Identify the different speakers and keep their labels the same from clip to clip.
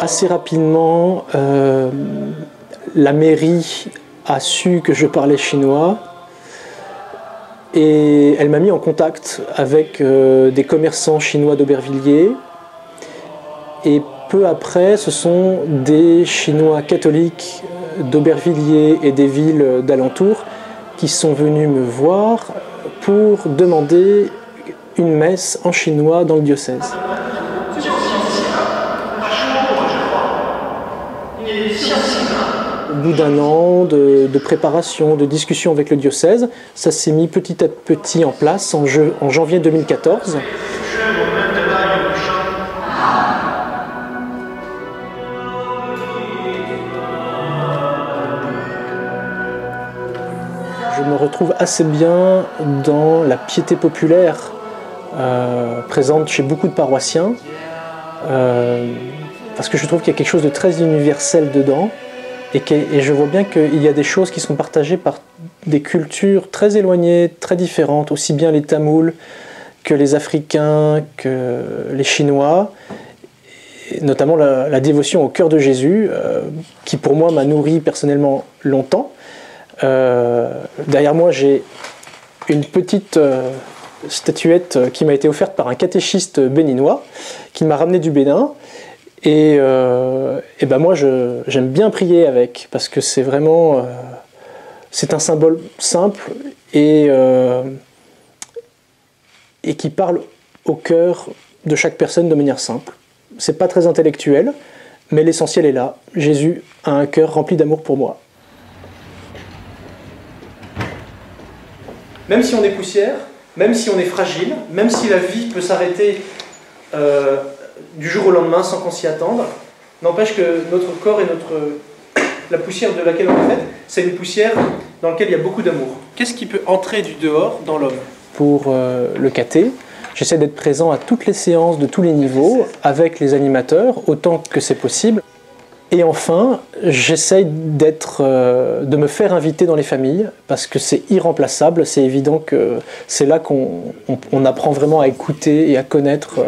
Speaker 1: assez rapidement, la mairie a su que je parlais chinois et elle m'a mis en contact avec des commerçants chinois d'Aubervilliers. Et peu après, ce sont des Chinois catholiques d'Aubervilliers et des villes d'alentour qui sont venus me voir pour demander une messe en chinois dans le diocèse. Au bout d'un an de préparation, de discussion avec le diocèse, ça s'est mis petit à petit en place en janvier 2014. Je me retrouve assez bien dans la piété populaire présente chez beaucoup de paroissiens, parce que je trouve qu'il y a quelque chose de très universel dedans, et je vois bien qu'il y a des choses qui sont partagées par des cultures très éloignées, très différentes, aussi bien les Tamouls que les Africains, que les Chinois, et notamment la dévotion au cœur de Jésus, qui pour moi m'a nourri personnellement longtemps. Derrière moi, j'ai une petite statuette qui m'a été offerte par un catéchiste béninois qui m'a ramené du Bénin. Et ben moi, j'aime bien prier avec, parce que c'est vraiment c'est un symbole simple et qui parle au cœur de chaque personne de manière simple. C'est pas très intellectuel, mais l'essentiel est là. Jésus a un cœur rempli d'amour pour moi. Même si on est poussière, même si on est fragile, même si la vie peut s'arrêter du jour au lendemain sans qu'on s'y attende, n'empêche que notre corps et la poussière de laquelle on est faite, c'est une poussière dans laquelle il y a beaucoup d'amour. Qu'est-ce qui peut entrer du dehors dans l'homme? Pour le caté, j'essaie d'être présent à toutes les séances de tous les niveaux, avec les animateurs, autant que c'est possible. Et enfin, j'essaye de me faire inviter dans les familles, parce que c'est irremplaçable, c'est évident que c'est là qu'on apprend vraiment à écouter et à connaître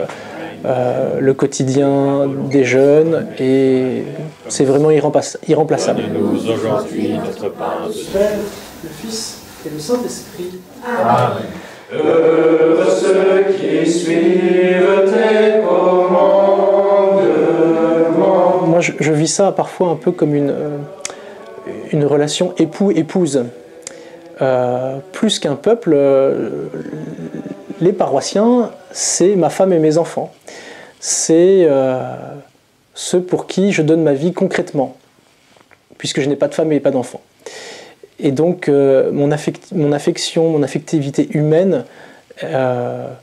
Speaker 1: le quotidien des jeunes, et c'est vraiment irremplaçable.
Speaker 2: Donne-nous aujourd'hui notre pain de
Speaker 1: Père, le Fils et le Saint-Esprit.
Speaker 2: Amen.
Speaker 3: Heureux ceux qui suivent tes commandements.
Speaker 1: Moi, je vis ça parfois un peu comme une relation époux-épouse. Plus qu'un peuple, les paroissiens, c'est ma femme et mes enfants. C'est ceux pour qui je donne ma vie concrètement, puisque je n'ai pas de femme et pas d'enfants. Et donc, mon affection, mon affectivité humaine, la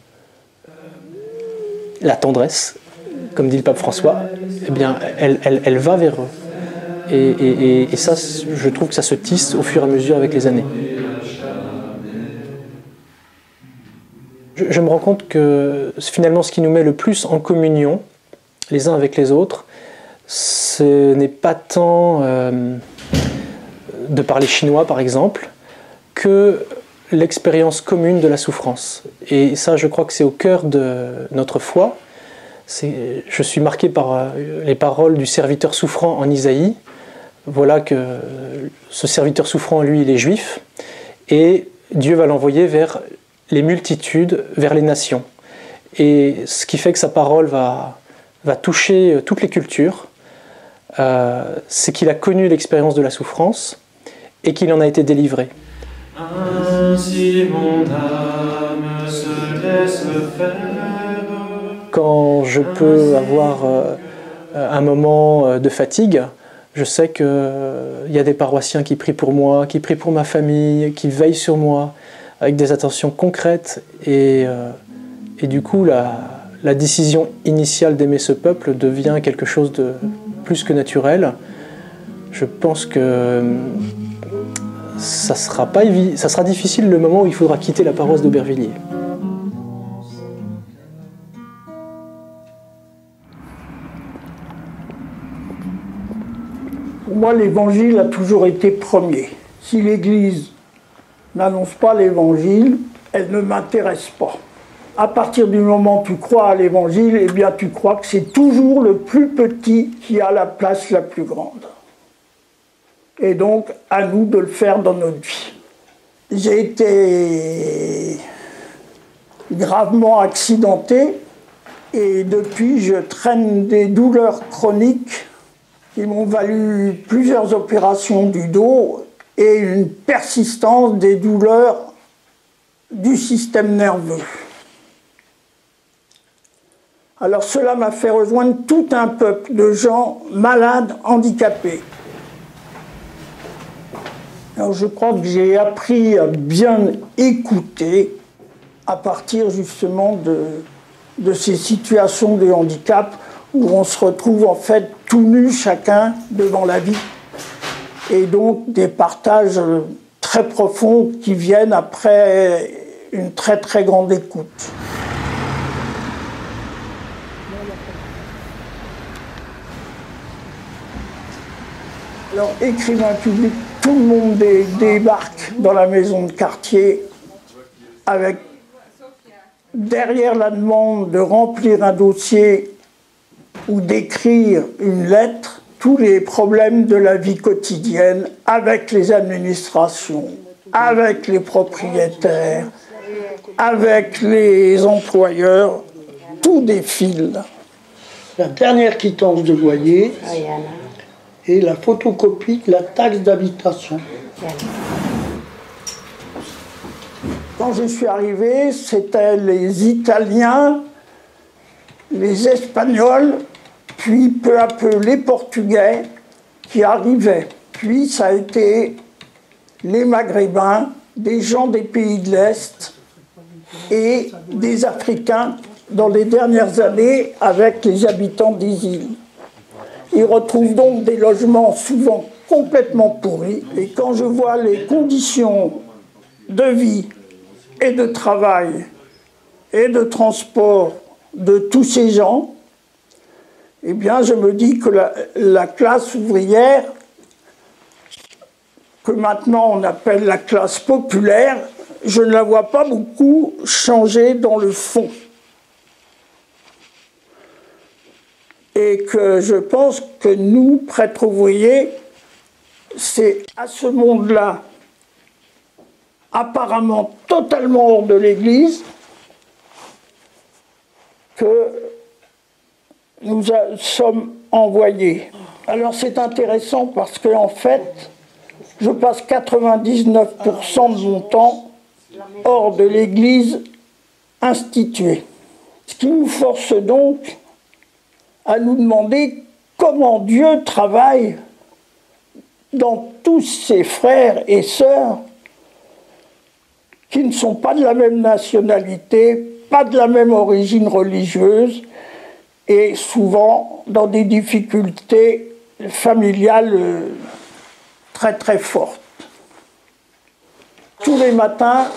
Speaker 1: tendresse, comme dit le pape François, eh bien, elle va vers eux. Et ça, je trouve que ça se tisse au fur et à mesure avec les années. Je me rends compte que finalement, ce qui nous met le plus en communion, les uns avec les autres, ce n'est pas tant de parler chinois, par exemple, que l'expérience commune de la souffrance. Et ça, je crois que c'est au cœur de notre foi. Je suis marqué par les paroles du serviteur souffrant en Isaïe. Voilà que ce serviteur souffrant, lui, il est juif, et Dieu va l'envoyer vers les multitudes, vers les nations. Et ce qui fait que sa parole va toucher toutes les cultures, c'est qu'il a connu l'expérience de la souffrance et qu'il en a été délivré.
Speaker 3: Ainsi mon âme se laisse faire.
Speaker 1: Quand je peux avoir un moment de fatigue, je sais qu'il y a des paroissiens qui prient pour moi, qui prient pour ma famille, qui veillent sur moi, avec des attentions concrètes. Et du coup, la décision initiale d'aimer ce peuple devient quelque chose de plus que naturel. Je pense que ça sera difficile le moment où il faudra quitter la paroisse d'Aubervilliers.
Speaker 4: Pour moi, l'évangile a toujours été premier. Si l'Église n'annonce pas l'évangile, elle ne m'intéresse pas. à partir du moment où tu crois à l'évangile, eh bien tu crois que c'est toujours le plus petit qui a la place la plus grande. Et donc, à nous de le faire dans notre vie. J'ai été gravement accidenté et depuis, je traîne des douleurs chroniques qui m'ont valu plusieurs opérations du dos et une persistance des douleurs du système nerveux. Alors cela m'a fait rejoindre tout un peuple de gens malades, handicapés. Alors je crois que j'ai appris à bien écouter à partir justement de ces situations de handicap où on se retrouve en fait tout nu chacun devant la vie. Et donc des partages très profonds qui viennent après une très très grande écoute. Alors, écrivain public, tout le monde débarque dans la maison de quartier avec, derrière la demande de remplir un dossier ou d'écrire une lettre, tous les problèmes de la vie quotidienne avec les administrations, avec les propriétaires, avec les employeurs, tout défile.
Speaker 5: La dernière quittance de loyer et la photocopie de la taxe d'habitation.
Speaker 4: Quand je suis arrivé, c'était les Italiens, les Espagnols, puis peu à peu les Portugais qui arrivaient. Puis ça a été les Maghrébins, des gens des pays de l'Est et des Africains dans les dernières années avec les habitants des îles. Ils retrouvent donc des logements souvent complètement pourris. Et quand je vois les conditions de vie et de travail et de transport de tous ces gens, eh bien je me dis que la classe ouvrière, que maintenant on appelle la classe populaire, je ne la vois pas beaucoup changer dans le fond. Et que je pense que nous, prêtres ouvriers, c'est à ce monde-là, apparemment totalement hors de l'Église, que nous sommes envoyés. Alors c'est intéressant parce qu'en fait, je passe 99% de mon temps hors de l'Église instituée. Ce qui nous force donc à nous demander comment Dieu travaille dans tous ses frères et sœurs qui ne sont pas de la même nationalité, pas de la même origine religieuse et souvent dans des difficultés familiales très très fortes. Tous les matins,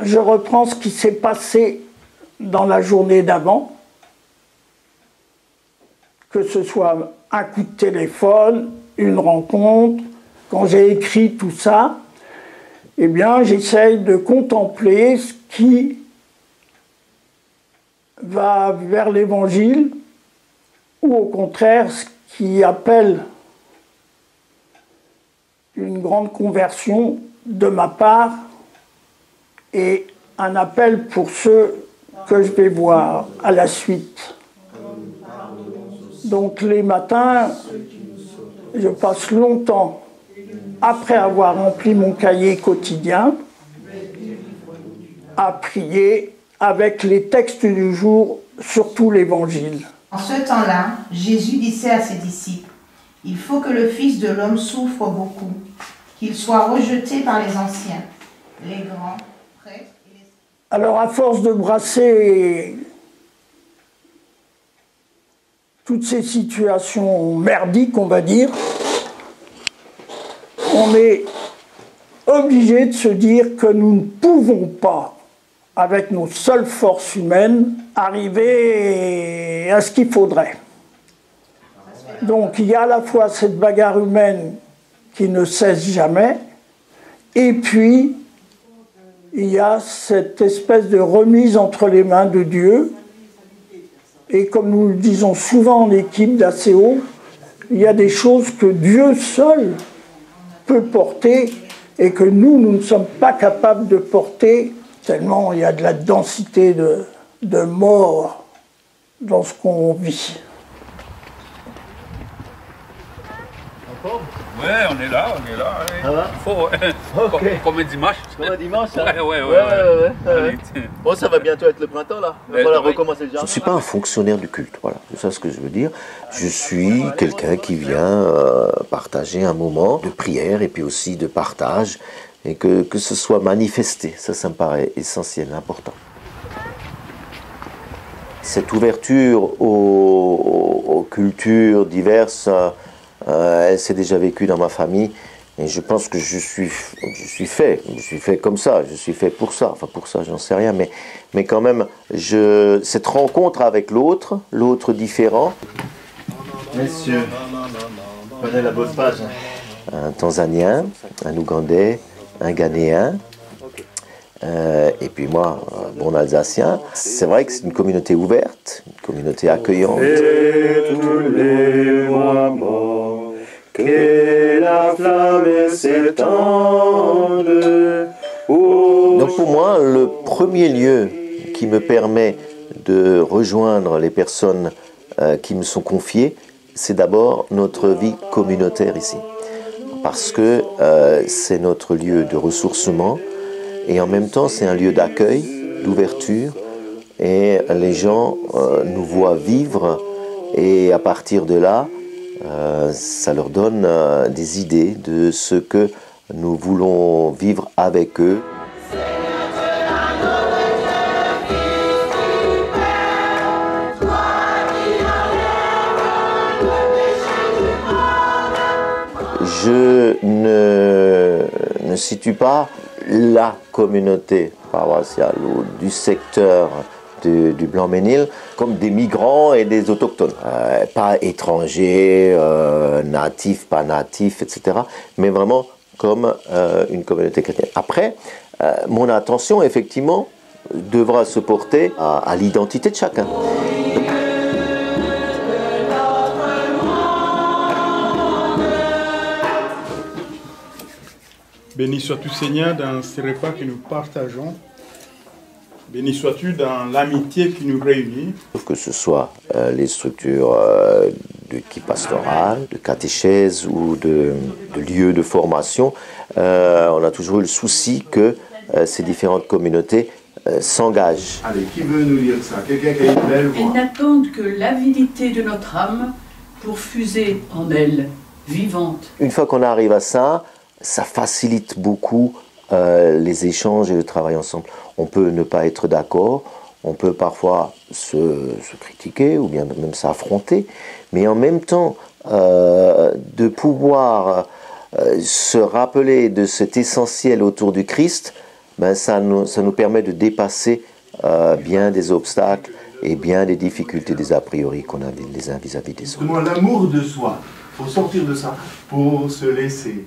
Speaker 4: je reprends ce qui s'est passé dans la journée d'avant, que ce soit un coup de téléphone, une rencontre, quand j'ai écrit tout ça, eh bien j'essaye de contempler ce qui va vers l'évangile ou au contraire ce qui appelle une grande conversion de ma part et un appel pour ceux que je vais voir à la suite. Donc les matins, je passe longtemps, après avoir rempli mon cahier quotidien, à prier avec les textes du jour, surtout l'Évangile.
Speaker 6: En ce temps-là, Jésus disait à ses disciples, « Il faut que le Fils de l'homme souffre beaucoup, qu'il soit rejeté par les anciens, les grands, prêtres et les... »
Speaker 4: Alors à force de brasser toutes ces situations merdiques, on va dire, on est obligé de se dire que nous ne pouvons pas, avec nos seules forces humaines, arriver à ce qu'il faudrait. Donc il y a à la fois cette bagarre humaine qui ne cesse jamais, et puis il y a cette espèce de remise entre les mains de Dieu. Et comme nous le disons souvent en équipe d'ACO, il y a des choses que Dieu seul peut porter et que nous ne sommes pas capables de porter, tellement il y a de la densité de mort dans ce qu'on vit.
Speaker 7: Ouais, on est là. Ouais.
Speaker 8: Ça va?
Speaker 7: Faut,
Speaker 8: Ok.
Speaker 7: comme un dimanche.
Speaker 8: Comme un dimanche, hein?
Speaker 7: Ouais.
Speaker 8: Ouais. Bon, ça va bientôt être le printemps, là. Il va falloir recommencer le jardin.
Speaker 9: Je ne suis pas un fonctionnaire du culte, voilà, c'est ça ce que je veux dire. Je suis quelqu'un qui vient partager un moment de prière et puis aussi de partage, et que ce soit manifesté, ça me paraît essentiel, important. Cette ouverture aux cultures diverses, elle s'est déjà vécue dans ma famille, et je pense que je suis fait comme ça, je suis fait pour ça, enfin pour ça j'en sais rien, mais quand même, cette rencontre avec l'autre différent.
Speaker 8: Messieurs, prenez la bonne page.
Speaker 9: Un Tanzanien, un Ougandais, un Ghanéen, et puis moi, bon Alsacien. C'est vrai que c'est une communauté ouverte, une communauté accueillante.
Speaker 3: Et tous les moments que la flamme s'étende.
Speaker 9: Donc pour moi, le premier lieu qui me permet de rejoindre les personnes qui me sont confiées, c'est d'abord notre vie communautaire ici. Parce que c'est notre lieu de ressourcement et en même temps c'est un lieu d'accueil, d'ouverture, et les gens nous voient vivre et à partir de là, ça leur donne des idées de ce que nous voulons vivre avec eux. Je ne situe pas la communauté paroissiale ou du secteur du Blanc-Mesnil comme des migrants et des autochtones. Pas étrangers, natifs, pas natifs, etc. Mais vraiment comme une communauté chrétienne. Après, mon attention, effectivement, devra se porter à l'identité de chacun.
Speaker 10: Béni sois-tu Seigneur dans ce repas que nous partageons. Béni sois-tu dans l'amitié qui nous réunit.
Speaker 9: Que ce soit les structures d'équipe pastorale, de catéchèse ou de lieux de formation, on a toujours eu le souci que ces différentes communautés s'engagent.
Speaker 11: Allez, qui veut nous lire ça? Quelqu'un qui a une belle voix.
Speaker 12: Elles n'attendent que l'avidité de notre âme pour fuser en elles, vivante.
Speaker 9: Une fois qu'on arrive à ça, ça facilite beaucoup les échanges et le travail ensemble. On peut ne pas être d'accord, on peut parfois se critiquer ou bien même s'affronter, mais en même temps de pouvoir se rappeler de cet essentiel autour du Christ, ben ça nous permet de dépasser bien des obstacles et bien des difficultés, des a priori qu'on a les uns vis-à-vis des autres.
Speaker 11: Justement, l'amour de soi, il faut sortir de ça pour se laisser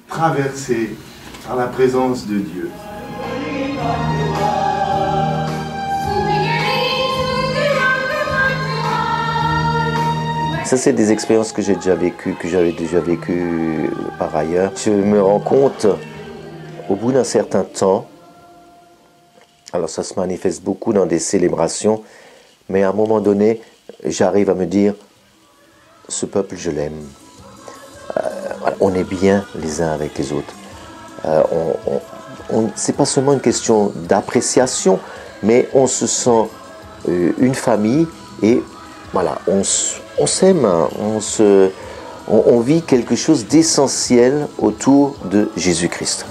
Speaker 11: traverser par la présence de Dieu.
Speaker 9: Ça, c'est des expériences que j'ai déjà vécues, que j'avais déjà vécues par ailleurs. Je me rends compte, au bout d'un certain temps, alors ça se manifeste beaucoup dans des célébrations, mais à un moment donné, j'arrive à me dire, ce peuple, je l'aime. On est bien les uns avec les autres. C'est pas seulement une question d'appréciation, mais on se sent une famille et voilà, on s'aime, on vit quelque chose d'essentiel autour de Jésus-Christ.